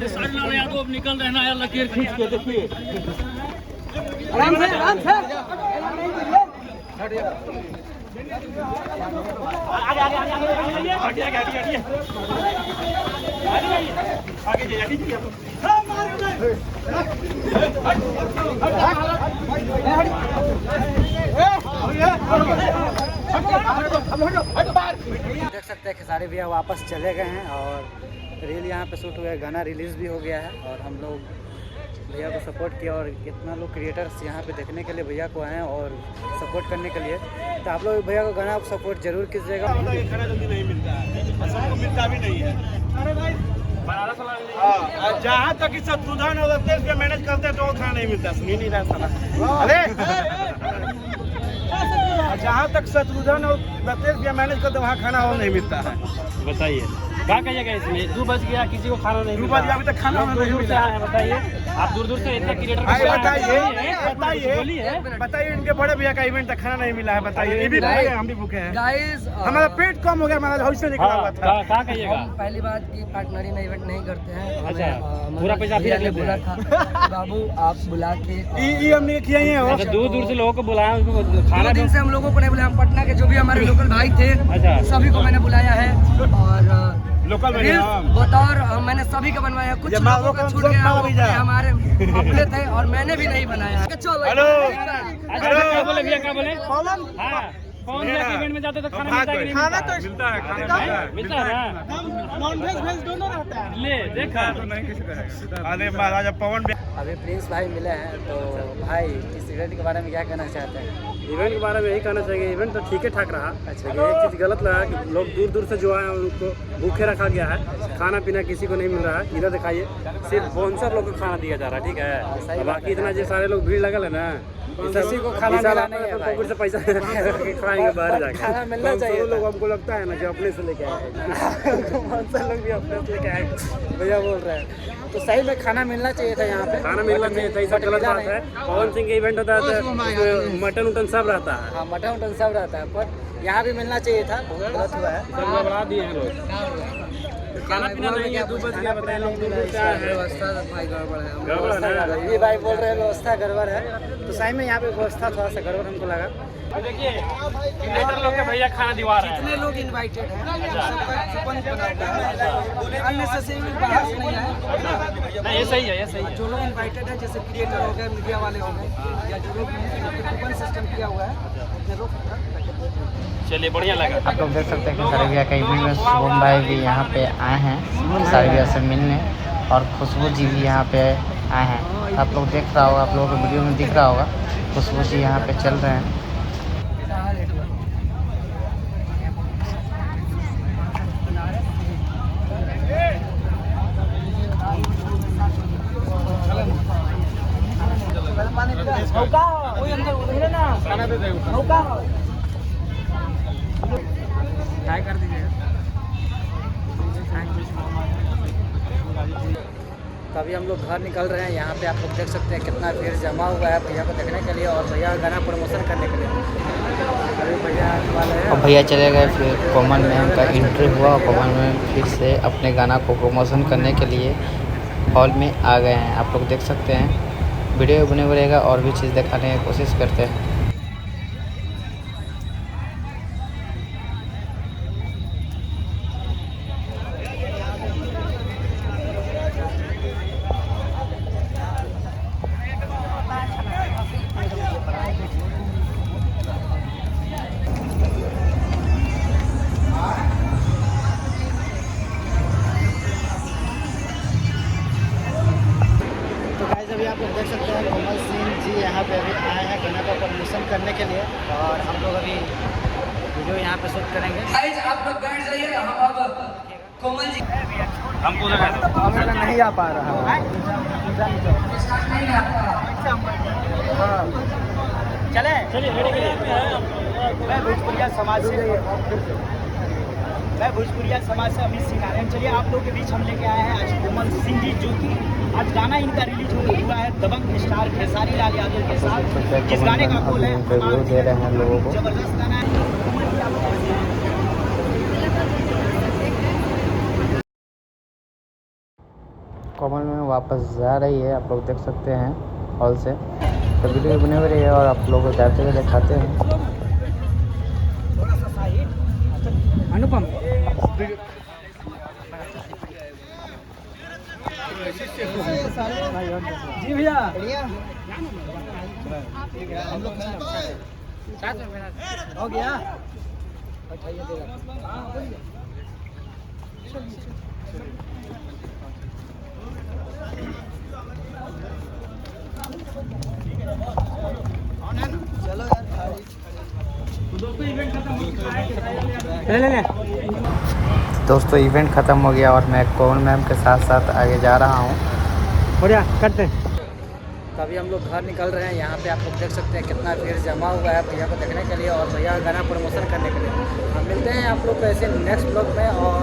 सारी यादव अब निकल रहे ना यार, लकीर खींच के देखिए। आराम से आराम से। आगे आगे आगे आगे आगे आगे आगे आगे जाइए। देख सकते हैं खेसारी भैया वापस चले गए हैं और रील यहाँ पे शूट हुआ है, गाना रिलीज़ भी हो गया है और हम लोग भैया को सपोर्ट किया और कितना लोग क्रिएटर्स यहाँ पे देखने के लिए भैया को आए हैं और सपोर्ट करने के लिए। तो आप लोग भैया को गाना सपोर्ट जरूर कीजिएगा। खाना जल्दी नहीं मिलता है, सबको मिलता भी नहीं है। जहाँ तक इस शत्रुघ्न और तेज पे मैनेज करते हैं तो वो खाना नहीं मिलता, सुनी नहीं रहा साला। अरे जहाँ तक शत्रुघ्न और तेज पे मैनेज करते वहाँ खाना और नहीं मिलता है। बताइए क्या कहिएगा इसमें? 2 बज गया, किसी को खाना नहीं, 2 बज गया, अभी तक खाना नहीं मिला है। बताइए आप दूर दूर से इतने क्रिएटर बताइए इनके बड़े भैया का इवेंट तक खाना नहीं मिला है। बताइए ये भी भूखे हैं, हम भी भूखे हैं। गाइस हमारा पेट कम हो गया, हमारा हौसला निकला हुआ था। क्या कहिएगा? पहली बात की पार्टनरी में इवेंट नहीं करते हैं। अच्छा, पूरा पैसा भी रख लेते हैं। बाबू आप बुला के ये हमने किया ही है। दूर दूर से लोगों को बुलाया, उनको खाना। दिन से हम लोगों को नहीं बुलाया, हम पटना के जो भी हमारे लोकल भाई थे सभी को मैंने बुलाया है और लोकल बतौर मैंने सभी का बनवाया। कुछ लोगों का छूट गया, हमारे अपने थे और मैंने भी नहीं बनाया। हेलो क्या बोले भैया, क्या बोले? कौन से इवेंट में जाते तो खाना मिलता है कि नहीं? खाना तो मिलता है, खाना मिलता है। नॉन वेज वेज दोनों रहता है। ले देखा तो नहीं किसी का। अरे महाराजा पवन अभी प्रिंस भाई मिले हैं, तो भाई इस इवेंट के बारे में क्या कहना चाहते हैं? इवेंट के बारे में यही कहना चाहिए, इवेंट तो ठीक ठाक रहा। अच्छा, एक चीज़ गलत लगा कि लोग दूर दूर से जो आए हैं उनको भूखे रखा गया है, खाना पीना किसी को नहीं मिल रहा है। इधर दिखाइए सिर्फ स्पॉन्सर लोग को खाना दिया जा रहा है, ठीक है। बाकी इतना जो सारे लोग भीड़ लगल है ना, किसी को खाना मिला नहीं है भाई। से पैसा खाएंगे बाहर जाके, खाना मिलना चाहिए। लोग हमको लगता है ना कि अपने से लेके आए, लोग भी अपने से लेके आए भैया बोल रहे हैं। तो सही में खाना मिलना चाहिए था, यहाँ पे खाना मिलना चाहिए था। ऐसा गलत बात है। पवन सिंह के इवेंट होता है तो मटन उटन सब रहता है। हाँ मटन उटन सब रहता है, पर यहाँ भी मिलना चाहिए था, गलत हुआ है। सब बढ़ा दिए हैं लोग, खाना पीना नहीं है। 2 बज गया, बताइए लोग दूर दूर से आए हैं। व्यवस्था भाई गड़बड़ है, ये भाई बोल रहे हैं व्यवस्था गड़बड़ है। तो सही में यहाँ पे व्यवस्था थोड़ा सा गड़बड़ हमको लगा। देखिए क्रिएटर लोग के भैया खाना दिवा रहे हैं। कितने लोग इनवाइटेड हैं, अननेसेसरी बाहर से नहीं है। ये सही है, ये सही है। जो लोग इनवाइटेड है जैसे क्रिएटर हो गए, मीडिया वाले हो गए, या जो लोग कूपन सिस्टम किया हुआ है उतने लोग। चलिए बढ़िया लगा। आप लोग देख सकते हैं खेसारी भैया का इवेंट में शुभम भाई भी यहाँ पे आए हैं खेसारी भैया से मिलने, और खुशबू जी भी यहाँ पे आए हैं। आप लोग देख रहा होगा, आप लोगों को वीडियो में दिख रहा होगा, खुशबू जी यहाँ पे चल रहे हैं। कर दीजिएगा। तो अभी हम लोग घर निकल रहे हैं। यहाँ पे आप लोग देख सकते हैं कितना भीड़ जमा हुआ है भैया को देखने के लिए और भैया का गाना प्रमोशन करने के लिए। अभी भैया वाले हैं और भैया चले गए। फिर कॉमन में उनका एंट्री हुआ और कॉमन में फिर से अपने गाना को प्रमोशन करने के लिए हॉल में आ गए हैं। आप लोग देख सकते हैं, वीडियो बने हुए रहेगा और भी चीज़ दिखाने की कोशिश करते हैं। अभी आप लोग देख सकते हैं कोमल सिंह जी यहाँ पे अभी आए हैं गाना का प्रमोशन करने के लिए, और हम लोग अभी वीडियो यहाँ पे शूट करेंगे। आप लोग बैठ जाइए, हम अब कोमल जी हमको नहीं आ पा रहा है। चले मैं भोजपुरिया समाज से अमित सिंह नारायण। चलिए आप लोगों के बीच हम लेके आए हैं आज कोमल सिंह जी, जो कि आज गाना इनका रिलीज हुआ है दबंग स्टार खेसारी लाल यादव के साथ। जिस गाने का बोल है दे रहे हैं लोगों को, जबरदस्त गाना है। कॉमन में वापस जा रही है, आप लोग देख सकते हैं हॉल से। तो वीडियो बने हुए रही है और आप लोग को जाते हुए दिखाते हैं। अनुपम जी भैया हो गया। चलो यार दोस्तों इवेंट ख़त्म हो गया और मैं कॉमन मैम के साथ साथ आगे जा रहा हूँ। बढ़िया करते हैं। तो अभी हम लोग घर निकल रहे हैं। यहाँ पे आप लोग देख सकते हैं कितना भीड़ जमा हुआ है भैया को देखने के लिए और भैया का गाना प्रमोशन करने के लिए। हम मिलते हैं आप लोग को ऐसे नेक्स्ट ब्लॉग में और